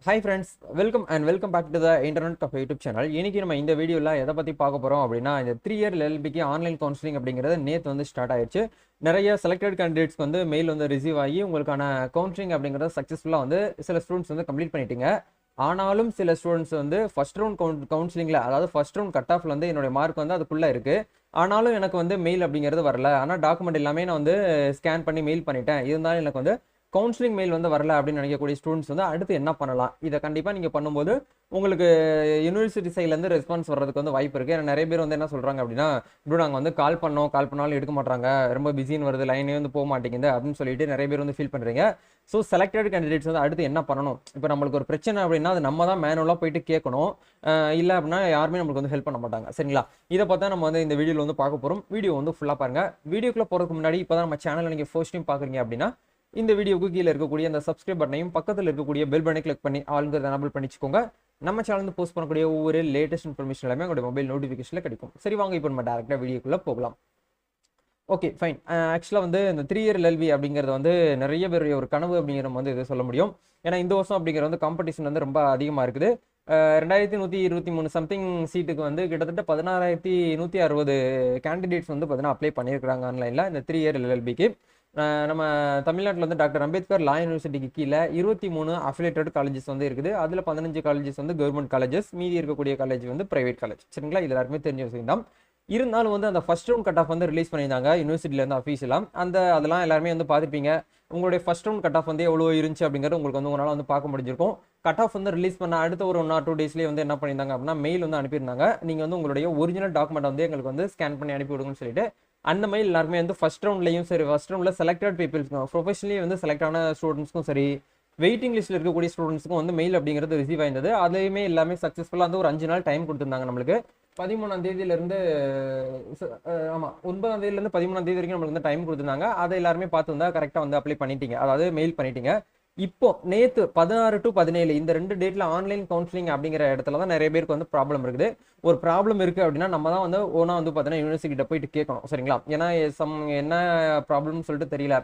Hi friends, welcome back to the Internet Cafe YouTube channel. இன்னைக்கு நம்ம இந்த வீடியோல எதை பத்தி பார்க்க போறோம் அப்படின்னா இந்த 3 இயர் LLBக்கு ஆன்லைன் கவுன்சிலிங் அப்படிங்கிறது நேத்து வந்து ஸ்டார்ட் ஆயிருச்சு. நிறைய செலக்டட் கேண்டிடேட்ஸ்க்கு வந்து மெயில் வந்து ரிசீவ் ஆகி உங்களுக்கான கவுன்சிலிங் அப்படிங்கறத சக்சஸ்ஃபுல்லா வந்து சில ஸ்டூடண்ட்ஸ் வந்து கம்ப்ளீட் பண்ணிட்டீங்க. ஆனாலும் சில ஸ்டூடண்ட்ஸ் வந்து ஃபர்ஸ்ட் ரவுண்ட் கவுன்சிலிங்ல அதாவது ஃபர்ஸ்ட் ரவுண்ட் கட் ஆஃப்ல வந்து என்னோட மார்க் வந்து அதுக்குள்ள இருக்கு. ஆனாலும் எனக்கு வந்து மெயில் அப்படிங்கிறது வரல. ஆனா டாக்குமெண்ட் எல்லாமே நான் வந்து ஸ்கேன் பண்ணி மெயில் பண்ணிட்டேன். இருந்தாலும் எனக்கு வந்து கவுன்சிலிங் மெயில் வந்து வரல அப்படின்னு நினைக்கக்கூடிய ஸ்டூடெண்ட்ஸ் வந்து அடுத்து என்ன பண்ணலாம்? இதை கண்டிப்பா நீங்க பண்ணும்போது உங்களுக்கு யூனிவர்சிட்டி சைட்ல இருந்து ரெஸ்பான்ஸ் வர்றதுக்கு வந்து வாய்ப்பு இருக்கு. ஏன்னா நிறைய பேர் வந்து என்ன சொல்றாங்க அப்படின்னா, ப்ரோ நாங்க வந்து கால் பண்ணாலும் எடுக்க மாட்டாங்க, ரொம்ப பிஸின்னு வருது, லைனே வந்து போக மாட்டேங்குது அப்படின்னு சொல்லிட்டு நிறைய பேர் வந்து ஃபீல் பண்றீங்க. ஸோ செலக்டட் கேண்டிடேட்ஸ் வந்து அடுத்து என்ன பண்ணணும்? இப்போ நம்மளுக்கு ஒரு பிரச்சனை அப்படின்னா அது நம்ம தான் மேனுவலா போயிட்டு கேட்கணும். இல்ல அப்படின்னா யாருமே நம்மளுக்கு வந்து ஹெல்ப் பண்ண மாட்டாங்க. சரிங்களா? இதை பார்த்தா நம்ம வந்து இந்த வீடியோல வந்து பார்க்க போறோம். வீடியோ வந்து ஃபுல்லா பாருங்க. வீடியோக்குள்ள போறதுக்கு முன்னாடி இப்பதான் நம்ம சேனலை நீங்க ஃபர்ஸ்ட் டைம் பாக்குறீங்க அப்படின்னா இந்த வீடியோக்கு கீழே இருக்கக்கூடிய அந்த சப்ஸ்கிரைப் பட்டனையும் பக்கத்தில் இருக்கக்கூடிய பெல் பட்டனை கிளிக் பண்ணி ஆளுங்கிறத எனபிள் பண்ணிச்சுக்கோங்க. நம்ம சேனல் போஸ்ட் பண்ணக்கூடிய ஒவ்வொரு லேட்டஸ்ட் இன்ஃபர்மேஷன் எல்லாமே உங்களுடைய மொபைல் நோட்டிஃபிகேஷன்ல கிடைக்கும். சரி வாங்க இப்போ நம்ம டேரக்டா வீடியோக்குள்ள போகலாம். Okay fine. ஆக்சுவலாக வந்து இந்த 3 இயர் LLB அப்படிங்கிறது வந்து நிறைய பேருடைய ஒரு கனவு அப்படிங்கிற வந்து இதை சொல்ல முடியும். ஏன்னா இந்த வருஷம் அப்படிங்கிற வந்து காம்படிஷன் வந்து ரொம்ப அதிகமாக இருக்குது. 2123 சம்திங் சீட்டுக்கு வந்து கிட்டத்தட்ட 16,160 கேண்டிடேட்ஸ் வந்து பார்த்தீங்கன்னா அப்ளை பண்ணியிருக்கிறாங்க ஆன்லைனில் இந்த 3 இயர் LLBக்கு. நம்ம தமிழ்நாட்டில் வந்து டாக்டர் அம்பேத்கர் லா யூனிவர்சிட்டிக்கு கீழே 23 அஃபிலேட்டட் காலேஜஸ் வந்து இருக்குது. அதில் 15 காலேஜஸ் வந்து கவர்மெண்ட் காலேஜஸ், மீதி இருக்கக்கூடிய காலேஜ் வந்து பிரைவேட் காலேஜ். சரிங்களா? இது எல்லாருமே தெரிஞ்ச விஷயம் தான். இருந்தாலும் வந்து அந்த ஃபர்ஸ்ட் ரவுண்ட் கட் ஆஃப் வந்து ரிலீஸ் பண்ணியிருந்தாங்க யூனிவர்சிட்டியிலேருந்து அஃபீஷியலாக. அதெல்லாம் எல்லாருமே வந்து பார்த்துருப்பீங்க. உங்களுடைய ஃபர்ஸ்ட் ரவுண்ட் கட் ஆஃப் வந்து எவ்வளோ இருந்துச்சு அப்படிங்கிறது உங்களுக்கு வந்து உங்களால் வந்து பார்க்க முடிஞ்சிருக்கும். கட் ஆஃப் வந்து ரிலீஸ் பண்ண அடுத்த ஒரு 1 or 2 டேஸ்லேயே வந்து என்ன பண்ணியிருந்தாங்க அப்படின்னா மெயில் வந்து அனுப்பியிருந்தாங்க. நீங்கள் வந்து உங்களுடைய ஒரிஜினல் டாக்குமெண்ட் வந்து எங்களுக்கு வந்து ஸ்கேன் பண்ணி அனுப்பி விடுங்கன்னு சொல்லிட்டு அந்த மெயில் எல்லாருமே வந்து ஃபர்ஸ்ட் ரவுண்ட்லையும் சரி, ஃபர்ஸ்ட் ரவுண்ட்ல செலக்டட் பீப்புள்ஸ்க்கும் ப்ரொஃபஷனலி வந்து செலக்ட் ஆன ஸ்டூடெண்ட்ஸ்க்கும் சரி, வெயிட்டிங் லிஸ்ட்ல இருக்கக்கூடிய ஸ்டூடெண்ட்ஸ்க்கும் வந்து மெயில் அப்படிங்கிறது ரிசீவ் ஆயிருந்தது. அதுலேயுமே எல்லாமே சக்ஸஸ்ஃபுல்லாக வந்து ஒரு 5 நாள் டைம் கொடுத்துருந்தாங்க நம்மளுக்கு. 13ஆம் தேதியிலிருந்து ஆமா 9ஆம் தேதியிலிருந்து 13ஆம் தேதி வரைக்கும் நம்மளுக்கு வந்து டைம் கொடுத்துருந்தாங்க. அதை எல்லாருமே பார்த்துருந்தா கரெக்டாக வந்து அப்ளை பண்ணிட்டீங்க, அதாவது மெயில் பண்ணிட்டீங்க. இப்போ நேத்து 16 to 17 இந்த 2 டேட்ல ஆன்லைன் கவுன்சிலிங் அப்படிங்கிற இடத்துல தான் நிறைய பேருக்கு வந்து ப்ராப்ளம் இருக்குது. ஒரு ப்ராப்ளம் இருக்கு அப்படின்னா நம்ம தான் வந்து ஓனா வந்து பார்த்தீங்கன்னா யூனிவர்சிட்டி கிட்ட போயிட்டு கேட்கணும். சரிங்களா? ஏன்னா என்ன ப்ராப்ளம்னு சொல்லிட்டு தெரியல.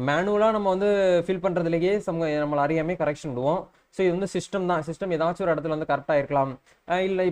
மேனுவலா நம்ம வந்து ஃபில் பண்றதுலேயே நம்மள அறியாமே கரெக்ஷன் விடுவோம். ஸோ இது வந்து சிஸ்டம் ஏதாச்சும் ஒரு இடத்துல வந்து கரெக்டாக இருக்கலாம். இல்லை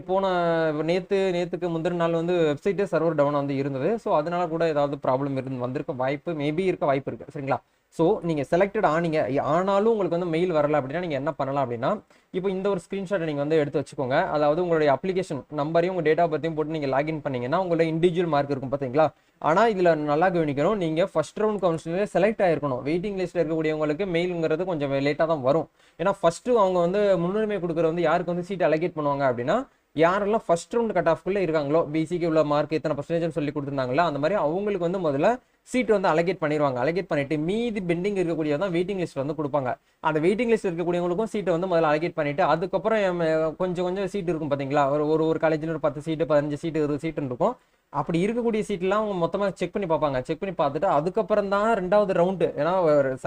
நேத்துக்கு முந்தின நாள் வந்து வெப்சைட்டே சர்வர் டவுன் வந்து இருந்தது. ஸோ அதனால கூட ஏதாவது ப்ராப்ளம் வந்திருக்க வாய்ப்பு இருக்க வாய்ப்பு இருக்கு. சரிங்களா? ஸோ நீங்க செலக்டட் ஆனீங்க, ஆனாலும் உங்களுக்கு வந்து மெயில் வரல அப்படின்னா நீங்க என்ன பண்ணலாம் அப்படின்னா, இப்போ இந்த ஒரு ஸ்கிரீன்ஷாட் நீங்க வந்து எடுத்து வச்சுக்கோங்க. அதாவது உங்களுடைய அப்ளிகேஷன் நம்பரையும் உங்க டேட் ஆஃப் பர்த்தையும் போட்டு நீங்க லாகின் பண்ணீங்கன்னா உங்களுடைய இண்டிவிஜுவல் மார்க் இருக்கும் பாத்தீங்களா? ஆனா இதுல நல்லா கவனிக்கணும், நீங்க ஃபர்ஸ்ட் ரவுண்ட் கவுன்சிலிங்ல செலக்ட் ஆயிருக்கணும். வெயிட்டிங் லிஸ்ட்ல இருக்கக்கூடியவங்களுக்கு மெயிலுங்கிறது கொஞ்சம் லேட்டா தான் வரும். ஏன்னா ஃபர்ஸ்ட் அவங்க வந்து முன்னுரிமை கொடுக்குறது வந்து யாருக்கு வந்து சீட் அலோகேட் பண்ணுவாங்க அப்படின்னா, யாரெல்லாம் ஃபர்ஸ்ட் ரவுண்ட் கட் ஆஃப்குள்ள இருக்காங்களோ, பிசிக்கு உள்ள மார்க் எத்தனை பர்சன்டேஜ் சொல்லி கொடுத்துருந்தாங்களா அந்த மாதிரி அவங்களுக்கு வந்து முதல்ல சீட் வந்து அலோகேட் பண்ணிடுவாங்க. அலோகேட் பண்ணிட்டு மீதி பெண்டிங் இருக்கக்கூடியதான் வெயிட்டிங் லிஸ்ட் வந்து கொடுப்பாங்க. அந்த வெயிட்டிங் லிஸ்ட் இருக்கக்கூடியவங்களுக்கும் சீட்டை வந்து முதல்ல அலோகேட் பண்ணிட்டு அதுக்கப்புறம் கொஞ்சம் சீட் இருக்கும் பாத்தீங்களா? ஒரு காலேஜ்ல ஒரு 10 சீட்டு 15 சீட்டு 20 சீட்டு இருக்கும். அப்படி இருக்கக்கூடிய சீட்லாம் அவங்க மொத்தமா செக் பண்ணி பார்ப்பாங்க. செக் பண்ணி பார்த்துட்டு அதுக்கப்புறம் தான் 2வது ரவுண்டு, ஏன்னா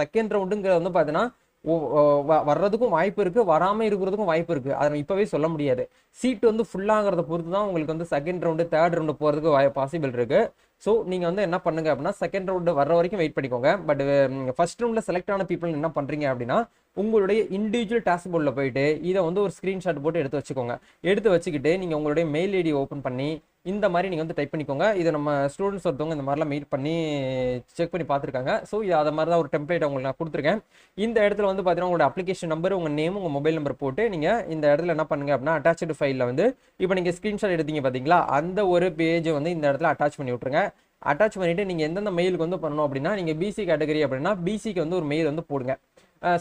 செகண்ட் ரவுண்டுங்கிறது வந்து பாத்தீங்கன்னா வர்றதுக்கும் வாய்ப்பு இருக்கு, வராம இருக்கிறதுக்கும் வாய்ப்பு இருக்கு. அதை இப்பவே சொல்ல முடியாது. சீட் வந்து ஃபுல் ஆகிறத பொறுத்து தான் உங்களுக்கு வந்து செகண்ட் ரவுண்டு தேர்ட் ரவுண்டு போறதுக்கு பாசிபிள் இருக்கு. ஸோ நீங்க வந்து என்ன பண்ணுங்க அப்படின்னா செகண்ட் ரவுண்டு வர்ற வரைக்கும் வெயிட் பண்ணிக்கோங்க. பட் ஃபர்ஸ்ட் ரவுண்ட்ல செலக்ட் ஆன பீப்புள் என்ன பண்றீங்க அப்படின்னா, உங்களுடைய இண்டிவிஜுவல் டாஸ்க் போர்டில் போயிட்டு இதை வந்து ஒரு ஸ்கிரீன்ஷாட் போட்டு எடுத்து வச்சுக்கோங்க. எடுத்து வச்சுக்கிட்டு நீங்க உங்களுடைய மெயில் ஐடி ஓப்பன் பண்ணி இந்த மாதிரி நீங்க வந்து டைப் பண்ணிக்கோங்க. இதை நம்ம ஸ்டூடெண்ட்ஸ் ஒருத்தவங்க இந்த மாதிரிலாம் மெயில் பண்ணி செக் பண்ணி பார்த்துருக்காங்க. ஸோ அதை மாதிரி தான் ஒரு டெம்ப்ளேட் உங்களுக்கு நான் கொடுத்துருக்கேன். இந்த இடத்துல வந்து பார்த்தீங்கன்னா உங்களோட அப்ளிகேஷன் நம்பர், உங்க நேம், உங்க மொபைல் நம்பர் போட்டு நீங்க இந்த இடத்துல என்ன பண்ணுங்க அப்படின்னா அட்டாச்சு ஃபைலில் வந்து இப்போ நீங்க ஸ்கிரீன்ஷாட் எடுத்தீங்க பார்த்தீங்களா, அந்த ஒரு பேஜை வந்து இந்த இடத்துல அட்டாச் பண்ணி விட்டுருங்க. அட்டாச் பண்ணிட்டு நீங்க எந்தெந்த மெயிலுக்கு வந்து பண்ணணும் அப்படின்னா, நீங்க பிசி கேட்டகரி அப்படின்னா பிசிக்கு வந்து ஒரு மெயில் வந்து போடுங்க.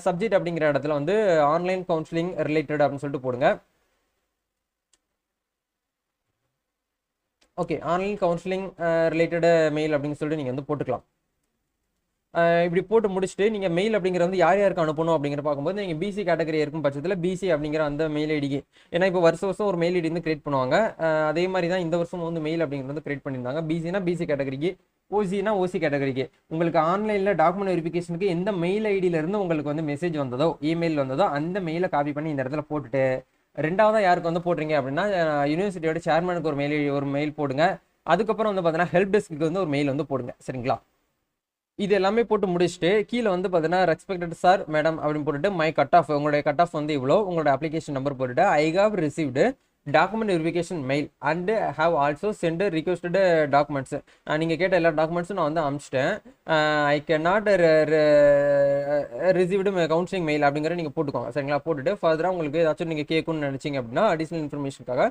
சப்ஜெக்ட் அப்படிங்கிற இடத்துல வந்து ஆன்லைன் கவுன்சிலிங் ரிலேட்டட் அப்படின்னு சொல்லிட்டு போடுங்க. Okay, online counselling related mail அப்படின்னு சொல்லிட்டு நீங்க வந்து போட்டுக்கலாம். இப்படி போட்டு முடிச்சுட்டு நீங்க மெயில் அப்படிங்கிற வந்து யார் யாருக்கு அனுப்பணும் அப்படிங்கிற பார்க்கும்போது நீங்க பிசி கேட்டகரி இருக்கும் பட்சத்தில் பிசி அப்படிங்கிற அந்த மெயில் ஐடிக்கு, ஏன்னா இப்போ வருஷம் ஒரு மெயில் ஐடி வந்து கிரியேட் பண்ணுவாங்க. அதே மாதிரி தான் இந்த வருஷம் வந்து மெயில் அப்படிங்கிறது வந்து கிரியேட் பண்ணியிருந்தாங்க. பிசினா பிசி கேட்டகரிக்கு, ஓசினா ஓசி கேட்டகரிக்கு. உங்களுக்கு ஆன்லைன்ல டாக்குமெண்ட் வெரிஃபிகேஷனுக்கு எந்த மெயில் ஐடியில இருந்து உங்களுக்கு வந்து மெசேஜ் வந்ததோ, இமெயில் வந்ததோ அந்த மெயிலை காப்பி பண்ணி இந்த இடத்துல போட்டுட்டு, ரெண்டாவதா யாருக்கு வந்து போடுறீங்க அப்படின்னா யூனிவர்சிட்டியோட சேர்மனுக்கு ஒரு மெயில் போடுங்க. அதுக்கப்புறம் வந்து பார்த்தீங்கன்னா ஹெல்ப் டெஸ்க்கு வந்து ஒரு மெயில் வந்து போடுங்க. சரிங்களா? இது எல்லாமே போட்டு முடிச்சுட்டு கீழே வந்து பார்த்தீங்கன்னா ரெஸ்பெக்டட் சார் மேடம் அப்படின்னு போட்டுட்டு மை கட் ஆஃப் உங்களுடைய கட் ஆஃப் வந்து இவ்வளோ உங்களோட அப்ளிகேஷன் நம்பர் போட்டுட்டு I have received document verification mail and have also sent requested documents. நீங்கள் கேட்ட எல்லா டாக்குமெண்ட்ஸும் நான் வந்து அனுப்பிச்சிட்டேன். I can not received counselling mail அப்படிங்கிற நீங்கள் போட்டுக்கோங்க சரிங்களா. போட்டுட்டு ஃபர்தராக உங்களுக்கு ஏதாச்சும் நீங்கள் கேட்கணும்னு நினச்சிங்க அப்படின்னா அடிஷனல் இன்ஃபர்மேஷனுக்காக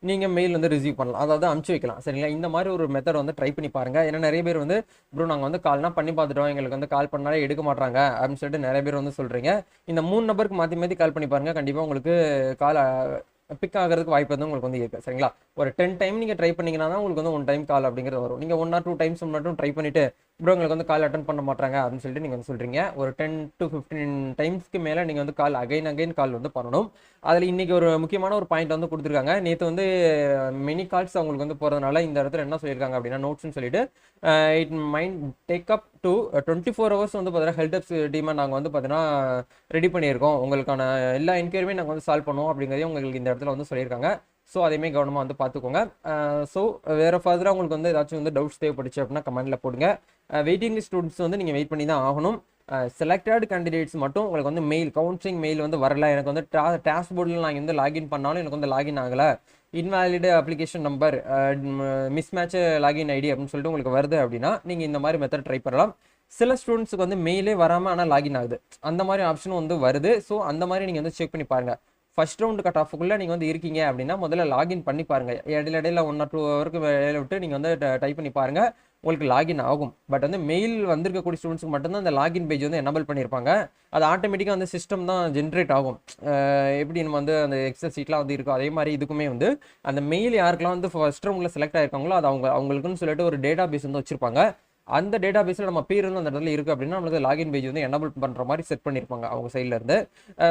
நீங்கள் மெயில் வந்து ரிசீவ் பண்ணலாம், அதாவது அனுப்பிச்சு வைக்கலாம் சரிங்களா. இந்த மாதிரி ஒரு மெத்தட் வந்து ட்ரை பண்ணி பாருங்கள். ஏன்னா நிறைய பேர் வந்து ப்ரோ நாங்கள் வந்து கால்னா பண்ணி பார்த்துட்டோம், எங்களுக்கு வந்து கால் பண்ணாலே எடுக்க மாட்டாங்க அப்படின்னு சொல்லிட்டு நிறைய பேர் வந்து சொல்கிறீங்க. இந்த 3 நம்பருக்கு மாற்றி மாற்றி கால் பண்ணி பாருங்கள், கண்டிப்பாக உங்களுக்கு கால் பிக் ஆகிறதுக்கு வாய்ப்பு வந்து உங்களுக்கு வந்து இருக்குது சரிங்களா. ஒரு 10 டைம் நீங்கள் ட்ரை பண்ணிங்கன்னா தான் உங்களுக்கு வந்து 1 டைம் கால் அப்படிங்கிறது வரும். நீங்கள் 1 or 2 டைம்ஸ் மட்டும் ட்ரை பண்ணிவிட்டு ப்ரோ உங்களுக்கு வந்து கால் அட்டன் பண்ண மாட்டாங்க அப்படின்னு சொல்லிட்டு நீங்கள் வந்து சொல்கிறீங்க. ஒரு 10 to 15 டைம்ஸ்க்கு மேலே நீங்கள் வந்து கால் அகைன் கால் வந்து பண்ணணும். அதில் இன்றைக்கி ஒரு முக்கியமான ஒரு பாயிண்ட் வந்து கொடுத்துருக்காங்க. நேற்று வந்து மெனி கால்ஸ் அவங்களுக்கு வந்து போகிறதுனால இந்த இடத்துல என்ன சொல்லியிருக்காங்க அப்படின்னா நோட்ஸ்னு சொல்லிட்டு it mind take up to 24 hours வந்து பார்த்தீங்கன்னா ஹெல்ப் டெஸ்க் டீமை நாங்கள் வந்து பார்த்தீங்கன்னா ரெடி பண்ணியிருக்கோம், உங்களுக்கான எல்லா என்கொயரியுமே நாங்கள் வந்து சால்வ் பண்ணுவோம் அப்படிங்கிறதையும் உங்களுக்கு இந்த இடத்துல வந்து சொல்லியிருக்காங்க. ஸோ அதையுமே கவனமாக வந்து பார்த்துக்கோங்க. ஸோ வேறு ஃபர்தராக உங்களுக்கு வந்து ஏதாச்சும் வந்து டவுட்ஸ் தேவைப்படுச்சு அப்படின்னா கமெண்ட்டில் போடுங்க. வெயிட்டிங் லிஸ்ட் ஸ்டூடெண்ட்ஸ் வந்து நீங்கள் வெயிட் பண்ணி தான் ஆகணும். செலக்டட் கேண்டிடேட்ஸ் மட்டும் உங்களுக்கு வந்து மெயில் கவுன்சிலிங் மெயில் வந்து வரல, எனக்கு வந்து டாஸ்க் போர்டில் நான் வந்து லாகின் பண்ணாலும் எனக்கு வந்து லாகின் ஆகலை, invalid application number mismatch login ID அப்படின்னு சொல்லிட்டு உங்களுக்கு வருது அப்படின்னா நீங்கள் இந்த மாதிரி மெத்தட் ட்ரை பண்ணலாம். சில ஸ்டூடெண்ட்ஸுக்கு வந்து மெயிலே வராமல் ஆனால் லாகின் ஆகுது, அந்த மாதிரி ஆப்ஷனும் வந்து வருது. ஸோ அந்த மாதிரி நீங்கள் வந்து செக் பண்ணி பாருங்கள். ஃபர்ஸ்ட் ரவுண்டு கட் ஆஃபுக்குள்ளே நீங்கள் வந்து இருக்கீங்க அப்படின்னா முதல்ல லாகின் பண்ணி பாருங்கள். இடையில 1 or 2 ஹவருக்கு வேலை விட்டு நீங்கள் வந்து டைப் பண்ணி பாருங்கள், உங்களுக்கு லாகின் ஆகும். பட் வந்து மெயில் வந்திருக்கக்கூடிய ஸ்டூடெண்ட்ஸ்க்கு மட்டும்தான் அந்த லாகின் பேஜ் வந்து எனபிள் பண்ணியிருப்பாங்க. அது ஆட்டோமேட்டிக்காக வந்து சிஸ்டம் தான் ஜென்ரேட் ஆகும். எப்படி நம்ம வந்து அந்த எக்ஸல் சீட்லாம் வந்து இருக்கும், அதே மாதிரி இதுக்குமே வந்து அந்த மெயில் யாருக்கெல்லாம் வந்து ஃபர்ஸ்ட் ரவுண்டில் செலக்ட் ஆயிருக்காங்களோ அது அவங்களுக்குன்னு சொல்லிட்டு ஒரு டேட்டா பேஸ் வந்து வச்சிருப்பாங்க. அந்த டேட்டா பேஸில் நம்ம பேர் வந்து அந்த இடத்துல இருக்குது அப்படின்னா நம்மளுக்கு லாகின் பேஜ் வந்து எனபிள் பண்ணுற மாதிரி செட் பண்ணியிருப்பாங்க அவங்க சைட்லேருந்து.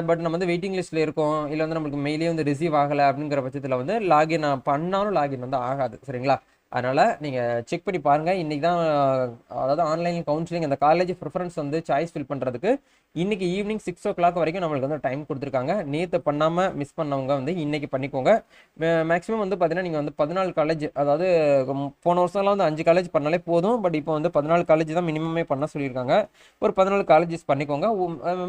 பட் நம்ம வந்து வெயிட்டிங் லிஸ்ட்டில் இருக்கோம், இல்லை வந்து நம்மளுக்கு மெயிலே வந்து ரிசீவ் ஆகலை அப்படிங்கிற பட்சத்தில் வந்து லாகின் பண்ணாலும் லாகின் வந்து ஆகாது சரிங்களா. அதனால் நீங்கள் செக் பண்ணி பாருங்கள். இன்றைக்கி தான் அதாவது ஆன்லைன் கவுன்சிலிங் அந்த காலேஜ் ப்ரிஃபரன்ஸ் வந்து சாய்ஸ் ஃபில் பண்ணுறதுக்கு இன்றைக்கி ஈவினிங் 6 o'clock வரைக்கும் நம்மளுக்கு வந்து டைம் கொடுத்துருக்காங்க. நேற்று பண்ணாமல் மிஸ் பண்ணவங்க வந்து இன்றைக்கி பண்ணிக்கோங்க. மேக்ஸிமம் வந்து பார்த்தீங்கன்னா நீங்கள் வந்து 14 காலேஜ், அதாவது போன வருஷம்லாம் வந்து 5 காலேஜ் பண்ணாலே போதும். பட் இப்போ வந்து 14 காலேஜ் தான் மினிமமே பண்ண சொல்லியிருக்காங்க. ஒரு 14 காலேஜஸ் பண்ணிக்கோங்க.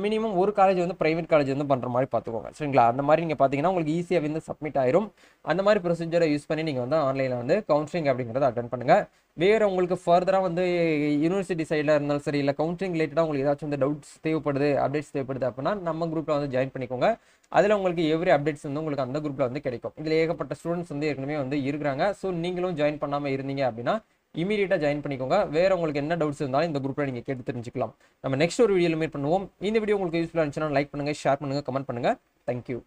மினிமம் ஒரு காலேஜ் வந்து ப்ரைவேட் காலேஜ் வந்து பண்ணுற மாதிரி பார்த்துக்கோங்க சரிங்களா. அந்த மாதிரி நீங்கள் பார்த்தீங்கன்னா உங்களுக்கு ஈஸியாக வந்து சப்மிட் ஆயிரும். அந்த மாதிரி ப்ரொசீஜரை யூஸ் பண்ணி நீங்கள் வந்து ஆன்லைனில் வந்து கவுன்சிலிங் அப்படிங்கிறத அட்டன் பண்ணுங்கள். வேறு உங்களுக்கு ஃபர்தராக வந்து யூனிவர்சிட்டி சைடில் இருந்தாலும் சரி, இல்லை கவுன்சிலிங் ரிலேட்டடாக உங்களுக்கு ஏதாச்சும் வந்து டவுட்ஸ் தேவைப்படுது, அப்டேட்ஸ் தேவைப்படுது அப்படின்னா நம்ம குரூப்பில் வந்து ஜாயின் பண்ணிக்கோங்க. அதில் உங்களுக்கு எவ்ரி அப்டேட்ஸ் வந்து உங்களுக்கு அந்த குரூப்பில் வந்து கிடைக்கும். இதில் ஏகப்பட்ட ஸ்டூடெண்ட்ஸ் வந்து ஏற்கனவே வந்து இருக்கிறாங்க. ஸோ நீங்களும் ஜாயின் பண்ணாமல் இருந்தீங்க அப்படின்னா இமீடியட்டாக ஜாயின் பண்ணிக்கோங்க. வேறு உங்களுக்கு என்ன டவுட்ஸ் இருந்தாலும் இந்த குரூப்பில் நீங்கள் கேட்டு தெரிஞ்சுக்கலாம். நம்ம நெக்ஸ்ட் ஒரு வீடியோவில் மீட் பண்ணுவோம். இந்த வீடியோ உங்களுக்கு யூஸ்ஃபுல்லாக இருந்துச்சுன்னா லைக் பண்ணுங்கள், ஷேர் பண்ணுங்கள், கமெண்ட் பண்ணுங்கள். தேங்க்யூ.